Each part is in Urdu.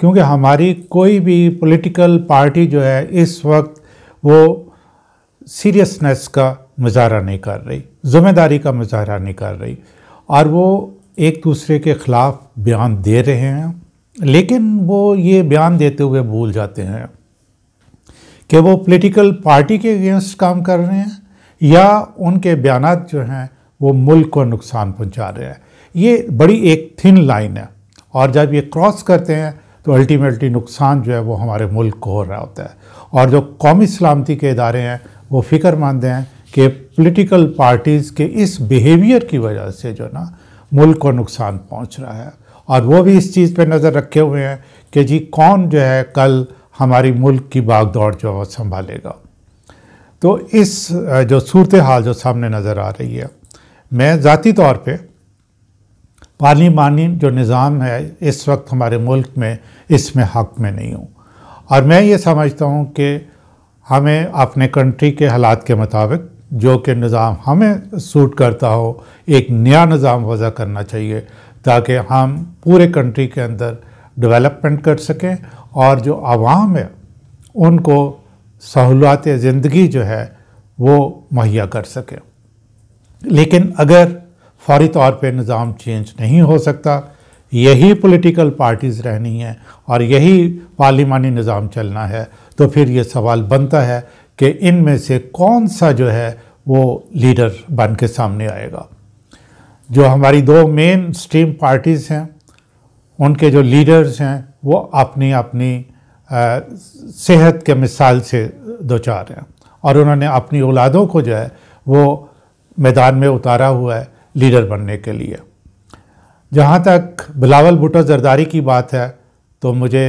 کیونکہ ہماری کوئی بھی پولیٹیکل پارٹی جو ہے اس وقت وہ سیریسنس کا مظاہرہ نہیں کر رہی، ذمہ داری کا مظاہرہ نہیں کر رہی، اور وہ ایک دوسرے کے خلاف بیان دے رہے ہیں، لیکن وہ یہ بیان دیتے ہوئے بھول جاتے ہیں کہ وہ پولیٹیکل پارٹی کے اگینسٹ کام کر رہے ہیں یا ان کے بیانات جو ہیں وہ ملک کو نقصان پہنچا رہے ہیں۔ یہ بڑی ایک تھن لائن ہے، اور جب یہ کراس کرتے ہیں تو الٹیمیٹلی نقصان جو ہے وہ ہمارے ملک کو ہو رہا ہوتا ہے، اور جو قومی سلامتی کے ادارے ہیں وہ فکر مند ہیں کہ پولیٹیکل پارٹیز کے اس بیہیویئر کی وجہ سے جو نا ملک کو نقصان پہنچ رہا ہے، اور وہ بھی اس چیز پہ نظر رکھے ہوئے ہیں کہ جی کون جو ہے کل ہماری ملک کی باغ دوڑ جو ہے وہ سنبھالے گا۔ تو اس جو صورتحال جو سامنے نظر آ رہی ہے، میں ذاتی طور پہ پارلیمانی جو نظام ہے اس وقت ہمارے ملک میں اس میں حق میں نہیں ہوں، اور میں یہ سمجھتا ہوں کہ ہمیں اپنے کنٹری کے حالات کے مطابق جو کہ نظام ہمیں سوٹ کرتا ہو ایک نیا نظام وضع کرنا چاہیے، تاکہ ہم پورے کنٹری کے اندر ڈیولپمنٹ کر سکیں اور جو عوام ہے ان کو سہولات زندگی جو ہے وہ مہیا کر سکیں۔ لیکن اگر فوری طور پہ نظام چینج نہیں ہو سکتا، یہی پولیٹیکل پارٹیز رہنی ہیں اور یہی پارلیمانی نظام چلنا ہے، تو پھر یہ سوال بنتا ہے کہ ان میں سے کون سا جو ہے وہ لیڈر بن کے سامنے آئے گا۔ جو ہماری دو مین سٹریم پارٹیز ہیں ان کے جو لیڈرز ہیں وہ اپنی اپنی صحت کے مثال سے دوچار ہیں، اور انہوں نے اپنی اولادوں کو جو ہے وہ میدان میں اتارا ہوا ہے لیڈر بننے کے لیے۔ جہاں تک بلاول بھٹو زرداری کی بات ہے تو مجھے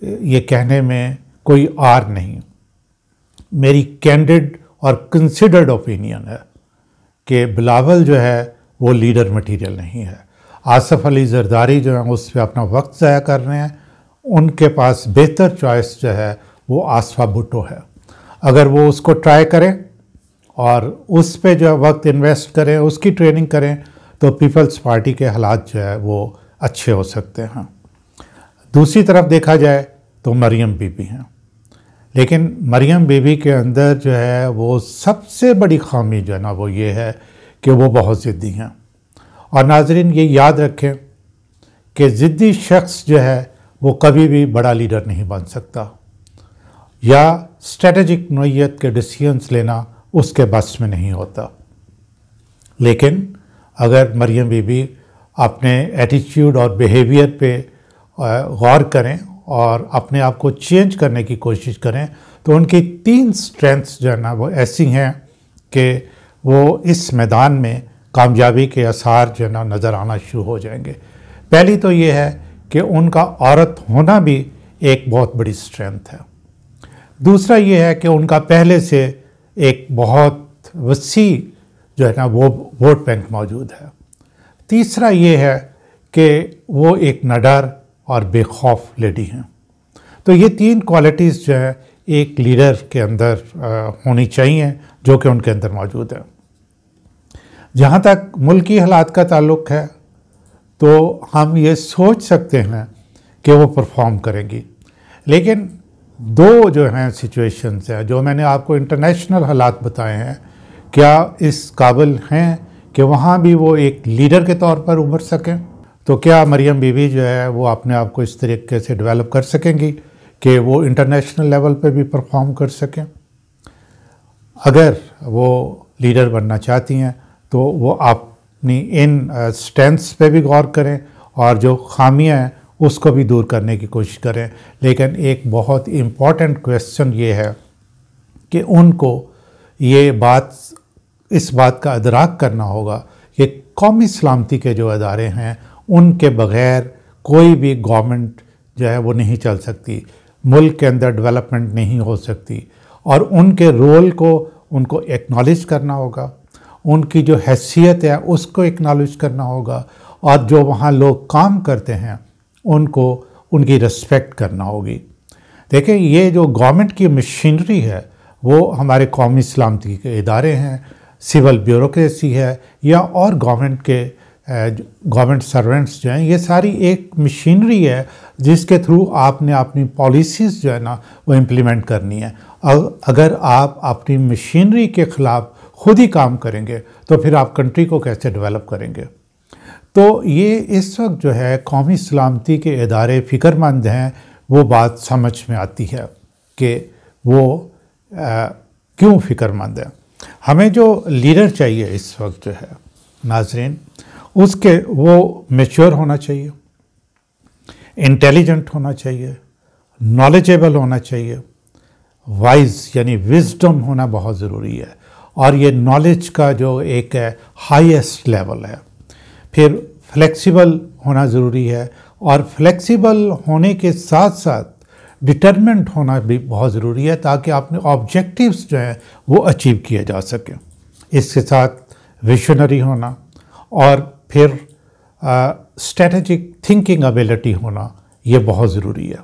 یہ کہنے میں کوئی آر نہیں، میری کینڈڈ اور کنسیڈرڈ اوپینین ہے کہ بلاول جو ہے وہ لیڈر مٹیریل نہیں ہے۔ آصف علی زرداری جو ہیں اس پہ اپنا وقت ضائع کر رہے ہیں، ان کے پاس بہتر چوائس جو ہے وہ آصفہ بھٹو ہے۔ اگر وہ اس کو ٹرائی کریں اور اس پہ جو ہے وقت انویسٹ کریں، اس کی ٹریننگ کریں، تو پیپلز پارٹی کے حالات جو ہے وہ اچھے ہو سکتے ہیں۔ دوسری طرف دیکھا جائے تو مریم بی بی ہیں، لیکن مریم بی بی کے اندر جو ہے وہ سب سے بڑی خامی جو ہے نا وہ یہ ہے کہ وہ بہت ضدی ہیں، اور ناظرین یہ یاد رکھیں کہ ضدی شخص جو ہے وہ کبھی بھی بڑا لیڈر نہیں بن سکتا، یا اسٹریٹجک نوعیت کے ڈیسیژنز لینا اس کے بس میں نہیں ہوتا۔ لیکن اگر مریم بی بی اپنے ایٹیچیوڈ اور بیہیویئر پہ غور کریں اور اپنے آپ کو چینج کرنے کی کوشش کریں، تو ان کی 3 سٹرینتھس جو ہے نا وہ ایسی ہیں کہ وہ اس میدان میں کامیابی کے آثار جو ہے نا نظر آنا شروع ہو جائیں گے۔ پہلی تو یہ ہے کہ ان کا عورت ہونا بھی ایک بہت بڑی سٹرینتھ ہے۔ دوسرا یہ ہے کہ ان کا پہلے سے ایک بہت وسیع جو ہے نا وہ ووٹ بینک موجود ہے۔ تیسرا یہ ہے کہ وہ ایک نڈر اور بے خوف لیڈی ہیں۔ تو یہ 3 کوالٹیز جو ہے ایک لیڈر کے اندر ہونی چاہیے جو کہ ان کے اندر موجود ہے۔ جہاں تک ملکی حالات کا تعلق ہے تو ہم یہ سوچ سکتے ہیں کہ وہ پرفارم کریں گی، لیکن 2 جو ہیں سچویشنز ہیں جو میں نے آپ کو انٹرنیشنل حالات بتائے ہیں، کیا اس قابل ہیں کہ وہاں بھی وہ ایک لیڈر کے طور پر ابھر سکیں؟ تو کیا مریم بی بی جو ہے وہ اپنے آپ کو اس طریقے سے ڈیولپ کر سکیں گی کہ وہ انٹرنیشنل لیول پہ بھی پرفارم کر سکیں؟ اگر وہ لیڈر بننا چاہتی ہیں تو وہ اپنی ان سٹرینتھس پہ بھی غور کریں اور جو خامیاں ہیں اس کو بھی دور کرنے کی کوشش کریں۔ لیکن ایک بہت امپورٹنٹ کویسچن یہ ہے کہ ان کو یہ اس بات کا ادراک کرنا ہوگا کہ قومی سلامتی کے جو ادارے ہیں ان کے بغیر کوئی بھی گورنمنٹ جو ہے وہ نہیں چل سکتی، ملک کے اندر ڈیولپمنٹ نہیں ہو سکتی، اور ان کے رول کو ان کو ایکنالج کرنا ہوگا، ان کی جو حیثیت ہے اس کو ایکنالج کرنا ہوگا، اور جو وہاں لوگ کام کرتے ہیں ان کو ان کی رسپیکٹ کرنا ہوگی۔ دیکھیں یہ جو گورنمنٹ کی مشینری ہے وہ ہمارے قومی سلامتی کے ادارے ہیں، سول بیوروکریسی ہے، یا اور گورنمنٹ کے گورنمنٹ سرونٹس جو ہیں، یہ ساری ایک مشینری ہے جس کے تھرو آپ نے اپنی پالیسیز جو ہے نا وہ امپلیمنٹ کرنی ہے. اگر آپ اپنی مشینری کے خلاف خود ہی کام کریں گے تو پھر آپ کنٹری کو کیسے ڈیولپ کریں گے؟ تو یہ اس وقت جو ہے قومی سلامتی کے ادارے فکر مند ہیں، وہ بات سمجھ میں آتی ہے کہ وہ کیوں فکر مند ہیں. ہمیں جو لیڈر چاہیے اس وقت جو ہے ناظرین، اس کے وہ میچور ہونا چاہیے، انٹیلیجنٹ ہونا چاہیے، نالجیبل ہونا چاہیے، وائز یعنی وزڈم ہونا بہت ضروری ہے، اور یہ نالج کا جو ایک ہائیسٹ لیول ہے. پھر فلیکسیبل ہونا ضروری ہے، اور فلیکسیبل ہونے کے ساتھ ساتھ ڈٹرمنٹ ہونا بھی بہت ضروری ہے تاکہ اپنے آبجیکٹیوز جو ہیں وہ اچیو کیے جا سکیں. اس کے ساتھ ویژنری ہونا، اور پھر اسٹریٹجک تھنکنگ ایبلٹی ہونا، یہ بہت ضروری ہے.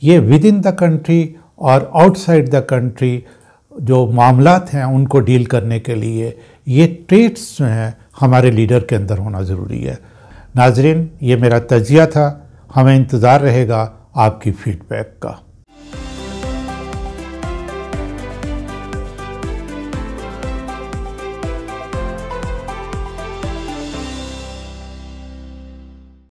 یہ ود ان دا کنٹری اور آؤٹ سائڈ دا کنٹری جو معاملات ہیں ان کو ڈیل کرنے کے لیے یہ ٹریٹس جو ہیں ہمارے لیڈر کے اندر ہونا ضروری ہے. ناظرین، یہ میرا تجزیہ تھا، ہمیں انتظار رہے گا آپ کی فیڈ بیک کا.